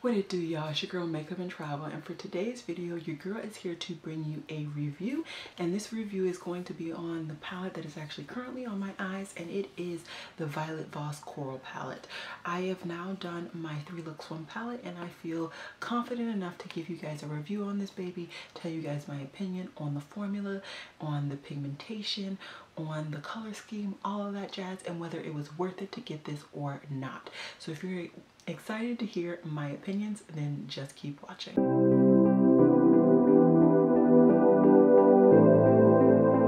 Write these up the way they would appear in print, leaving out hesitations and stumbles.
What it do, y'all? It's your girl Makeup and Travel, and for today's video your girl is here to bring you a review, and this review is going to be on the palette that is actually currently on my eyes, and it is the Violet Voss Coral palette. I have now done my 3 looks 1 palette, and I feel confident enough to give you guys a review on this baby, tell you guys my opinion on the formula, on the pigmentation, on the color scheme, all of that jazz, and whether it was worth it to get this or not. So if you're excited to hear my opinions, then just keep watching.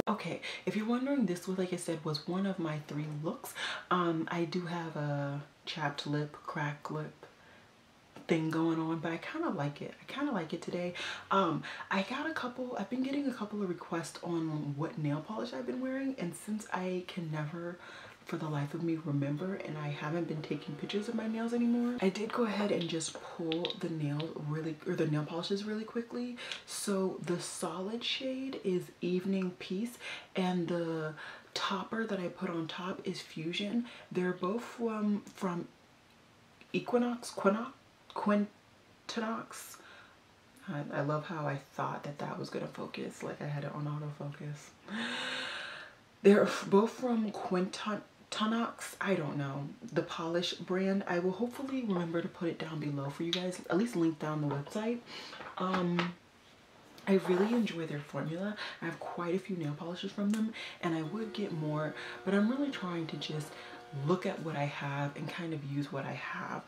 Okay, if you're wondering, this was, like I said, was one of my 3 looks. I do have a chapped lip, cracked lip thing going on, but I kind of like it. I kind of like it today. I've been getting a couple of requests on what nail polish I've been wearing, and since I can never for the life of me remember, and I haven't been taking pictures of my nails anymore, I did go ahead and just pull the nail polishes really quickly. So the solid shade is Evening Peace, and the topper that I put on top is Fusion. They're both from Quintox. I love how I thought that was gonna focus, like I had it on autofocus. They're both from Quintox. I don't know the polish brand. I will hopefully remember to put it down below for you guys, at least link down the website. I really enjoy their formula. I have quite a few nail polishes from them, and I would get more, but I'm really trying to just look at what I have and kind of use what I have,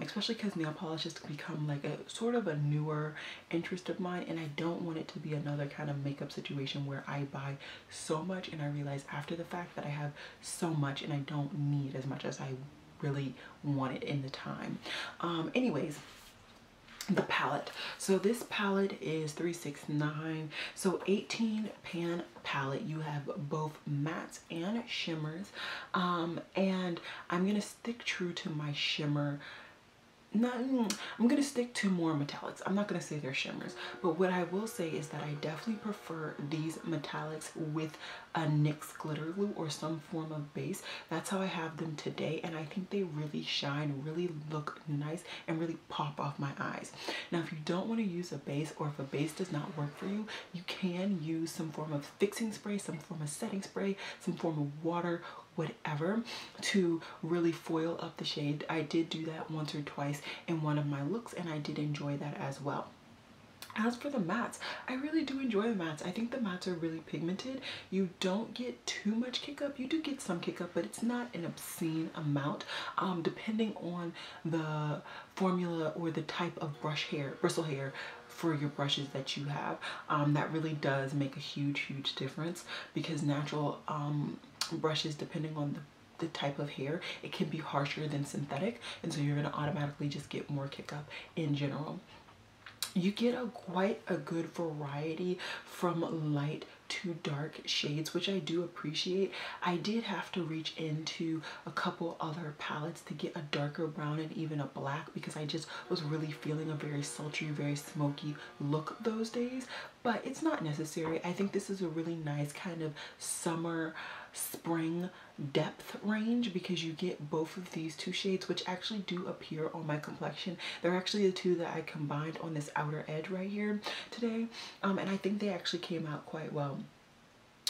especially because nail polish has become like a sort of a newer interest of mine, and I don't want it to be another kind of makeup situation where I buy so much and I realize after the fact that I have so much and I don't need as much as I really wanted in the time. Anyways, the palette. So this palette is $369. So 18 pan palette. You have both mattes and shimmers. And I'm gonna stick true to my shimmer. I'm gonna stick to more metallics. I'm not gonna say they're shimmers, but what I will say is that I definitely prefer these metallics with a NYX glitter glue or some form of base. That's how I have them today, and I think they really shine, really look nice, and really pop off my eyes. Now, if you don't want to use a base, or if a base does not work for you, you can use some form of fixing spray, some form of setting spray, some form of water, whatever, to really foil up the shade. I did do that once or twice in one of my looks, and I did enjoy that as well. As for the mattes, I really do enjoy the mattes. I think the mattes are really pigmented. You don't get too much kick up. You do get some kick up, but it's not an obscene amount, depending on the formula or the type of bristle hair for your brushes that you have. That really does make a huge difference, because natural brushes, depending on the type of hair, it can be harsher than synthetic, and so you're going to automatically just get more kick up in general. You get quite a good variety from light to dark shades, which I do appreciate. I did have to reach into a couple other palettes to get a darker brown and even a black, because I just was really feeling a very sultry, very smoky look those days, but it's not necessary. I think this is a really nice kind of summer, spring depth range, because you get both of these 2 shades, which actually do appear on my complexion. They're actually the 2 that I combined on this outer edge right here today, and I think they actually came out quite well.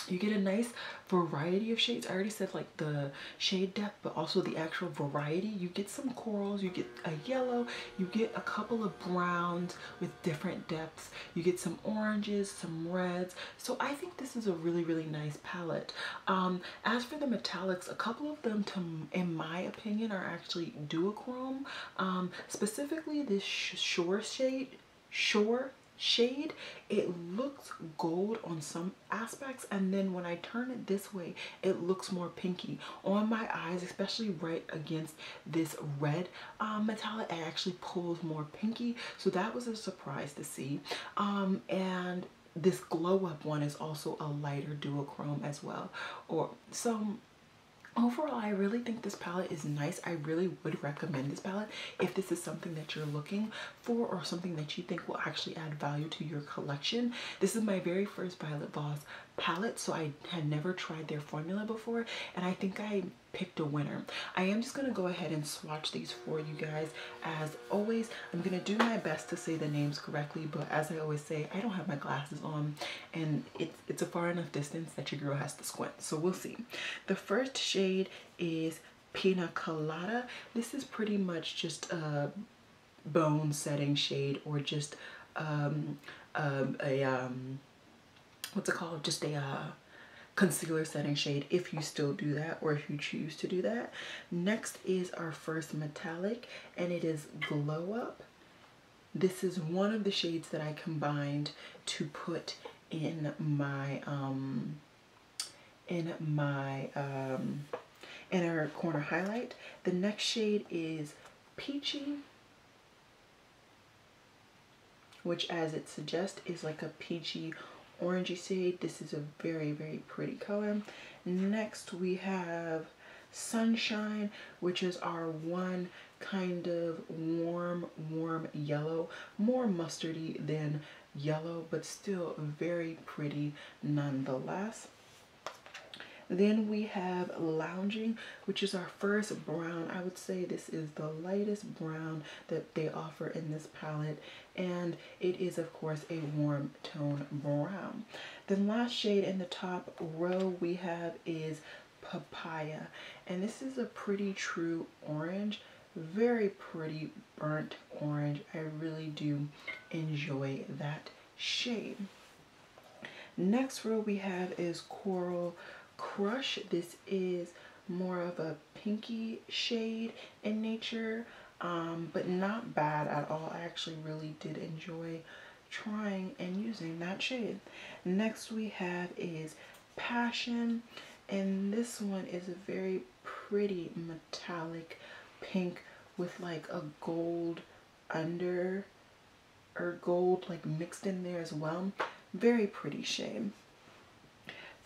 You get a nice variety of shades. I already said like the shade depth, but also the actual variety. You get some corals, you get a yellow, you get a couple of browns with different depths, you get some oranges, some reds. So I think this is a really nice palette. As for the metallics, a couple of them, in my opinion, are actually duochrome. Specifically this Shore shade, it looks gold on some aspects, and then when I turn it this way, it looks more pinky on my eyes, especially right against this red metallic. It actually pulls more pinky, so that was a surprise to see. And this glow up one is also a lighter duochrome as well, overall, I really think this palette is nice. I really would recommend this palette if this is something that you're looking for, or something that you think will actually add value to your collection. This is my very first Violet Voss palette, so I had never tried their formula before, and I think I picked a winner. I am just gonna go ahead and swatch these for you guys. As always, I'm gonna do my best to say the names correctly, but as I always say, I don't have my glasses on, and it's a far enough distance that your girl has to squint, so we'll see. The first shade is Pina Colada. This is pretty much just a bone setting shade, or just what's it called, just a concealer setting shade, if you still do that, or if you choose to do that. Next is our first metallic, and it is Glow Up. This is one of the shades that I combined to put in my inner corner highlight. The next shade is Peachy, which, as it suggests, is like a peachy orangey shade. This is a very, very pretty color. Next we have Sunshine, which is our one kind of warm yellow, more mustardy than yellow, but still very pretty nonetheless. Then we have Lounging, which is our first brown. I would say this is the lightest brown that they offer in this palette, and it is of course a warm tone brown. The last shade in the top row we have is Papaya, and this is a pretty true orange, very pretty burnt orange. I really do enjoy that shade. Next row we have is Coral Crush. This is more of a pinky shade in nature, but not bad at all. I actually really did enjoy trying and using that shade. Next we have is Passion, and this one is a very pretty metallic pink with like a gold under, or gold like mixed in there as well. Very pretty shade.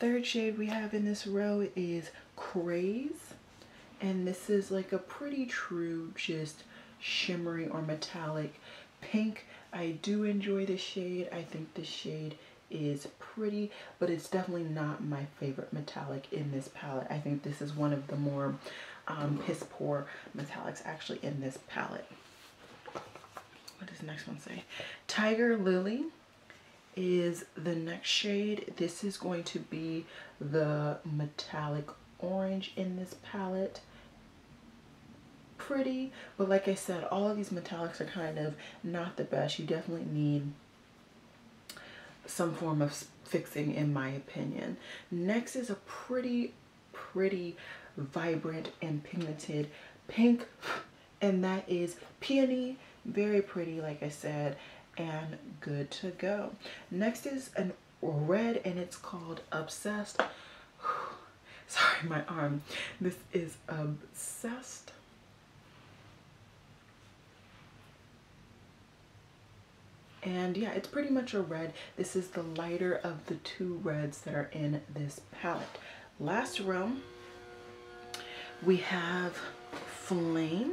Third shade we have in this row is Craze, and this is like a pretty true just shimmery or metallic pink. I do enjoy this shade. I think this shade is pretty, but it's definitely not my favorite metallic in this palette. I think this is one of the more piss poor metallics actually in this palette. What does the next one say? Tiger Lily is the next shade. This is going to be the metallic orange in this palette. Pretty, but like I said, all of these metallics are kind of not the best. You definitely need some form of fixing, in my opinion. Next is a pretty vibrant and pigmented pink, and that is Peony. Very pretty, like I said, and good to go. Next is a red, and it's called Obsessed. Sorry, my arm. This is Obsessed. And yeah, it's pretty much a red. This is the lighter of the two reds that are in this palette. Last row, we have Flame,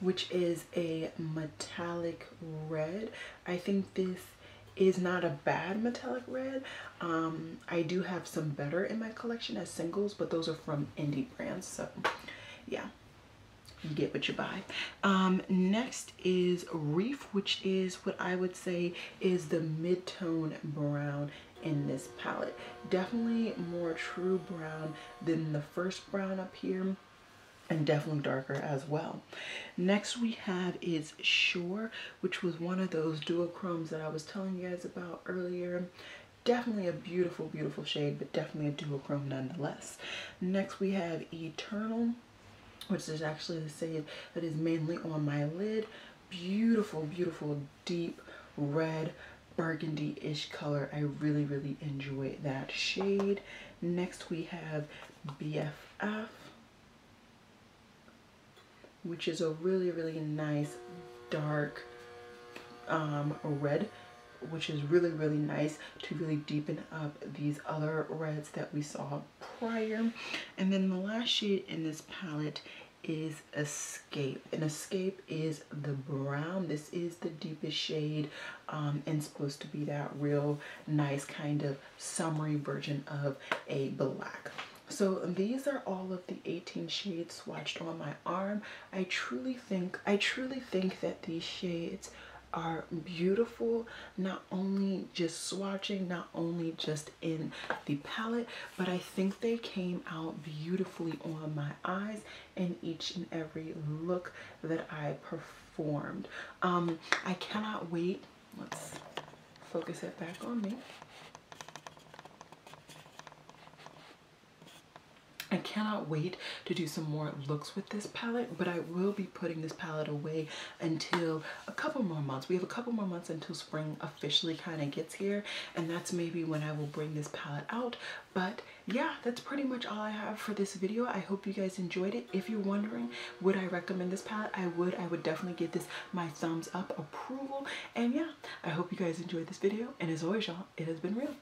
which is a metallic red. I think this is not a bad metallic red. I do have some better in my collection as singles, but those are from indie brands, so yeah, you get what you buy. Next is Reef, which is what I would say is the mid-tone brown in this palette. Definitely more true brown than the first brown up here, and definitely darker as well. Next we have is Shore, which was one of those duochromes that I was telling you guys about earlier. Definitely a beautiful shade, but definitely a duochrome nonetheless. Next we have Eternal, which is actually the shade that is mainly on my lid. Beautiful deep red burgundy-ish color. I really enjoy that shade. Next we have BFF, which is a really nice dark red, which is really nice to really deepen up these other reds that we saw prior. And then the last shade in this palette is Escape, and Escape is the brown. This is the deepest shade, and supposed to be that real nice kind of summery version of a black. So these are all of the 18 shades swatched on my arm. I truly think that these shades are beautiful, not only just swatching, not only just in the palette, but I think they came out beautifully on my eyes in each and every look that I performed. I cannot wait. Let's focus it back on me. I cannot wait to do some more looks with this palette, but I will be putting this palette away until a couple more months. We have a couple more months until spring officially kind of gets here, and that's maybe when I will bring this palette out. But yeah, that's pretty much all I have for this video. I hope you guys enjoyed it. If you're wondering, would I recommend this palette? I would definitely give this my thumbs up approval. And yeah, I hope you guys enjoyed this video. And as always, y'all, it has been real.